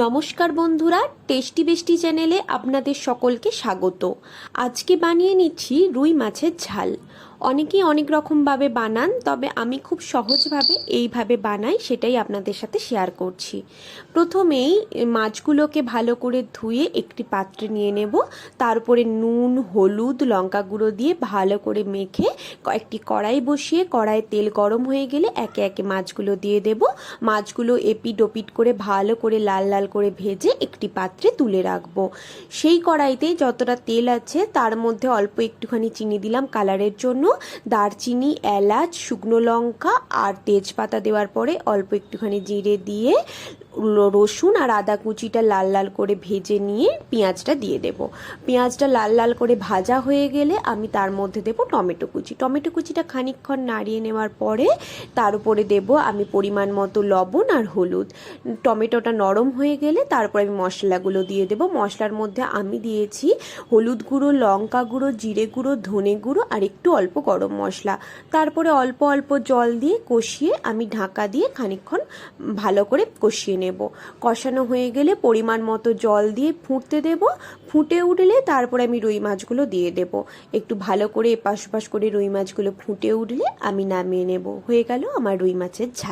নমস্কার বন্ধুরা, টেস্টি বেস্টি চ্যানেলে আপনাদের সকলকে স্বাগত। আজকে বানিয়ে নিচ্ছি রুই মাছের ঝাল। অনেকেই অনেক রকমভাবে বানান, তবে আমি খুব সহজভাবে এইভাবে বানাই, সেটাই আপনাদের সাথে শেয়ার করছি। প্রথমেই মাছগুলোকে ভালো করে ধুয়ে একটি পাত্রে নিয়ে নেব। তার উপরে নুন, হলুদ, লঙ্কা গুঁড়ো দিয়ে ভালো করে মেখে একটি কড়াই বসিয়ে কড়াইয়ে তেল গরম হয়ে গেলে একে একে মাছগুলো দিয়ে দেব। মাছগুলো এপিট ওপিট করে ভালো করে লাল লাল করে ভেজে একটি পাত্রে তুলে রাখবো। সেই কড়াইতে যতটা তেল আছে তার মধ্যে অল্প একটুখানি চিনি দিলাম কালারের জন্য। দারচিনি, এলাচ, শুকনো লঙ্কা আর তেজপাতা দেওয়ার পরে অল্প একটুখানি জিরে দিয়ে রসুন আর আদা কুচিটা লাল লাল করে ভেজে নিয়ে পেঁয়াজটা দিয়ে দেব। পেঁয়াজটা লাল লাল করে ভাজা হয়ে গেলে আমি তার মধ্যে দেব টমেটো কুচি। টমেটো কুচিটা খানিকক্ষণ নাড়িয়ে নেওয়ার পরে তার উপরে দেব আমি পরিমাণ মতো লবণ আর হলুদ। টমেটোটা নরম হয়ে গেলে তারপর আমি মশলাগুলো দিয়ে দেব। মশলার মধ্যে আমি দিয়েছি হলুদ গুঁড়ো, লঙ্কা গুঁড়ো, জিরে গুঁড়ো, ধনে গুঁড়ো আর একটু অল্প গরম মশলা। তারপরে অল্প অল্প জল দিয়ে কষিয়ে আমি ঢাকা দিয়ে খানিকক্ষণ ভালো করে কষিয়ে নেব। কষানো হয়ে গেলে পরিমাণ মতো জল দিয়ে ফুটতে দেব। ফুটে উঠলে তারপরে আমি রুই মাছগুলো দিয়ে দেব। একটু ভালো করে এপাশ ওপাশ করে রুই মাছগুলো ফুটে উঠলে আমি নামিয়ে নেব। হয়ে গেল আমার রুই মাছের ঝাল।